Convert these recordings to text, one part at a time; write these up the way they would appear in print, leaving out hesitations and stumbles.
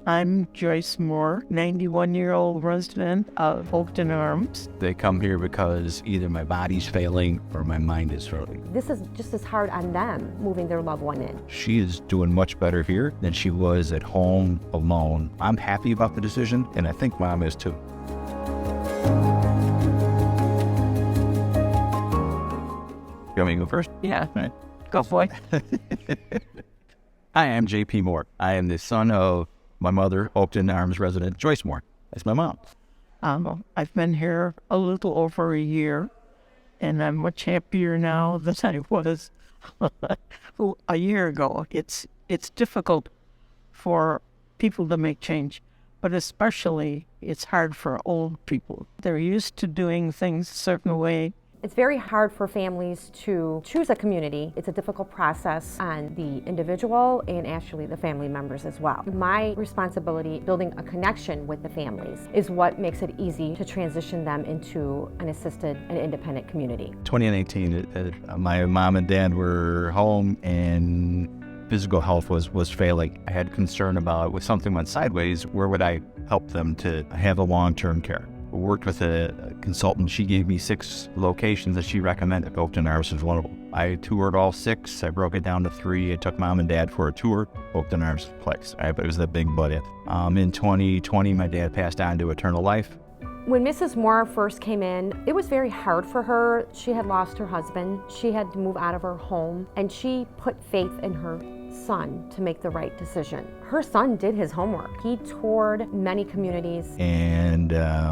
I'm Joyce Moore, 91-year-old resident of Oakton Arms. They come here because either my body's failing or my mind is failing. This is just as hard on them, moving their loved one in. She is doing much better here than she was at home alone. I'm happy about the decision, and I think Mom is too. You want me to go first? Yeah, All right. go for it. Hi, I'm J.P. Moore. I am the son of my mother, Oakton Arms resident Joyce Moore. That's my mom. I've been here a little over a year, and I'm much happier now than I was a year ago. It's difficult for people to make change, but especially it's hard for old people. They're used to doing things a certain way. It's very hard for families to choose a community. It's a difficult process on the individual and actually the family members as well. My responsibility, building a connection with the families, is what makes it easy to transition them into an assisted and independent community. 2018, my mom and dad were home and physical health was failing. I had concern about if something went sideways, where would I help them to have a long-term care? I worked with a consultant. She gave me 6 locations that she recommended. Oakton Arms was one of them. I toured all 6. I broke it down to 3. I took Mom and Dad for a tour. Oakton Arms place. But it was a big budget. In 2020, my dad passed on to eternal life. When Mrs. Moore first came in, it was very hard for her. She had lost her husband. She had to move out of her home, and she put faith in her son to make the right decision. Her son did his homework. He toured many communities. And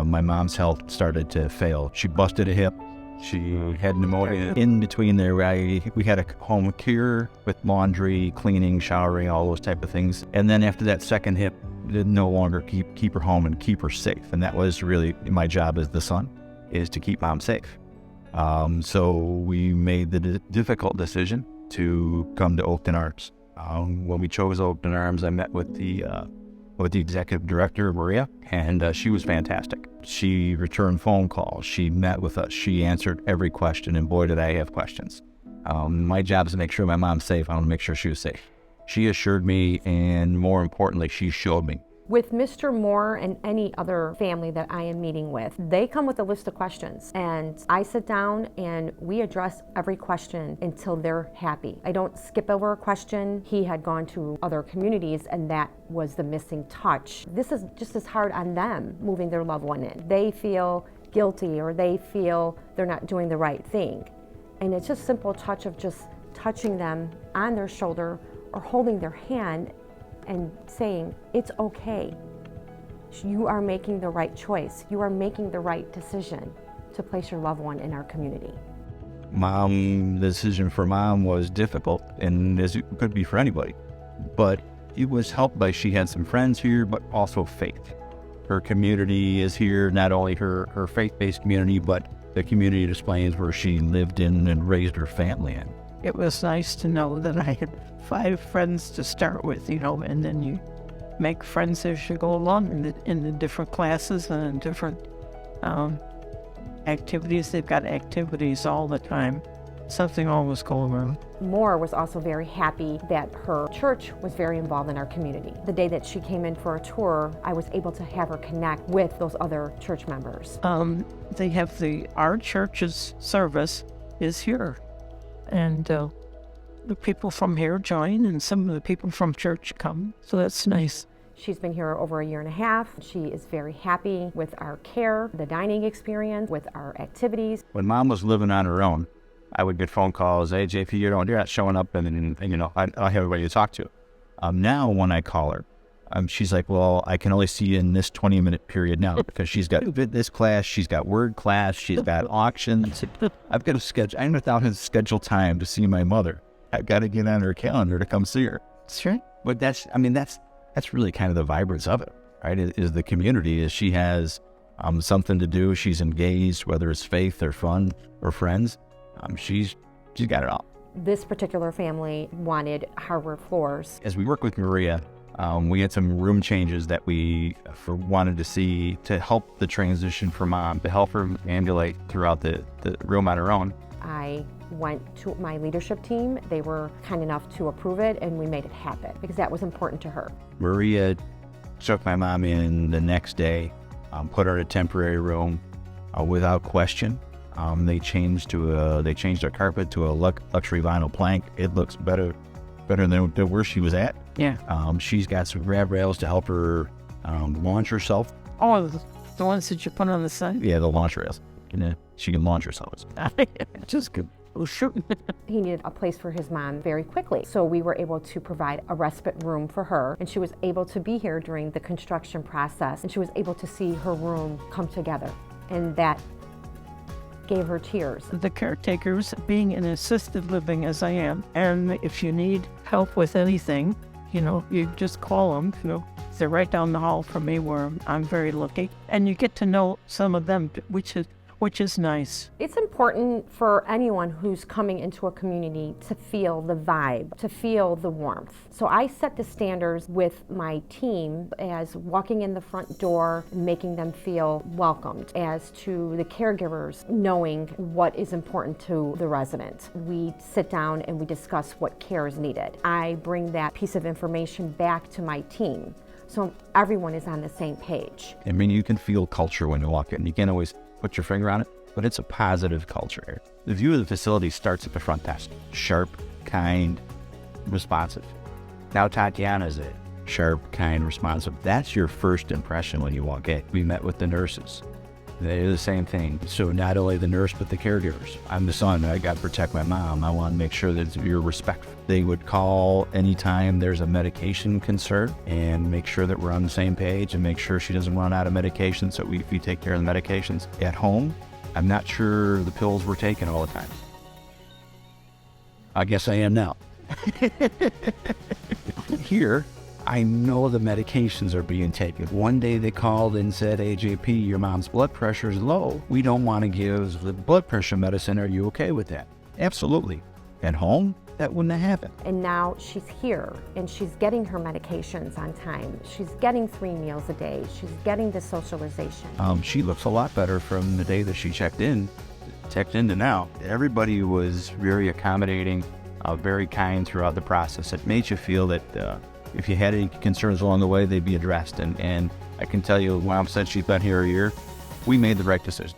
my mom's health started to fail. She busted a hip. She had pneumonia. In between there, we had a home care with laundry, cleaning, showering, all those type of things. And then after that second hip, did no longer keep her home and keep her safe. And that was really my job as the son, is to keep Mom safe. So we made the difficult decision to come to Oakton Arms. When we chose Oakton Arms, I met with the executive director, Maria, and she was fantastic. She returned phone calls. She met with us. She answered every question, and boy, did I have questions. My job is to make sure my mom's safe. I want to make sure she was safe. She assured me, and more importantly, she showed me. With Mr. Moore and any other family that I am meeting with, they come with a list of questions, and I sit down and we address every question until they're happy. I don't skip over a question. He had gone to other communities, and that was the missing touch. This is just as hard on them, moving their loved one in. They feel guilty, or they feel they're not doing the right thing. And it's just a simple touch of just touching them on their shoulder or holding their hand and saying, it's okay. You are making the right choice. You are making the right decision to place your loved one in our community. The decision for Mom was difficult, and as it could be for anybody. But it was helped by she had some friends here, but also faith. Her community is here, not only her faith-based community, but the community displays where she lived in and raised her family in. It was nice to know that I had 5 friends to start with, and then you make friends as you go along in the different classes and in different activities. They've got activities all the time. Something always going on. Moore was also very happy that her church was very involved in our community. The day that she came in for a tour, I was able to have her connect with those other church members. They have our church's service is here. And the people from here join, and some of the people from church come, so that's nice. She's been here over a year and a half. She is very happy with our care, the dining experience, with our activities. When Mom was living on her own, I would get phone calls, hey, JP, you're not showing up, and I don't have anybody to talk to. Now when I call her, she's like, well, I can only see you in this 20-minute period now because she's got this class, she's got word class, she's got auctions. I've got to schedule. I'm without his scheduled time to see my mother. I've got to get on her calendar to come see her. Sure. But that's really kind of the vibrance of it, right? Is the community, is she has something to do. She's engaged, whether it's faith or fun or friends. She's got it all. This particular family wanted hardwood floors. As we work with Maria, we had some room changes that we wanted to see to help the transition for Mom, to help her ambulate throughout the room on her own. I went to my leadership team. They were kind enough to approve it, and we made it happen because that was important to her. Maria took my mom in the next day, put her in a temporary room without question. They changed our carpet to a luxury vinyl plank. It looks better than where she was at. Yeah. She's got some grab rails to help her launch herself. Oh, the ones that you put on the side? Yeah, the launch rails. She can launch herself. Just good. Oh, shoot. He needed a place for his mom very quickly. So we were able to provide a respite room for her, and she was able to be here during the construction process, and she was able to see her room come together. And that gave her tears. The caretakers, being in assisted living as I am, and if you need help with anything, you just call them, they're right down the hall from me where I'm very lucky. And you get to know some of them, which is nice. It's important for anyone who's coming into a community to feel the vibe, to feel the warmth. So I set the standards with my team as walking in the front door, making them feel welcomed, as to the caregivers knowing what is important to the resident. We sit down and we discuss what care is needed. I bring that piece of information back to my team so everyone is on the same page. I mean, you can feel culture when you walk in. You can't always put your finger on it, but it's a positive culture here. The view of the facility starts at the front desk. Sharp, kind, responsive. Now Tatiana's it. Sharp, kind, responsive. That's your first impression when you walk in. We met with the nurses. They do the same thing. So not only the nurse, but the caregivers. I'm the son. I got to protect my mom. I want to make sure that you're respectful. They would call anytime there's a medication concern and make sure that we're on the same page and make sure she doesn't run out of medication. So we take care of the medications. At home, I'm not sure the pills were taken all the time. I guess I am now. Here, I know the medications are being taken. One day they called and said, AJP, your mom's blood pressure is low. We don't want to give the blood pressure medicine. Are you okay with that? Absolutely. At home, that wouldn't have happened. And now she's here and she's getting her medications on time. She's getting 3 meals a day. She's getting the socialization. She looks a lot better from the day that she checked in to now. Everybody was very accommodating, very kind throughout the process. It made you feel that if you had any concerns along the way, they'd be addressed. And I can tell you, Mom said she's been here a year. We made the right decision.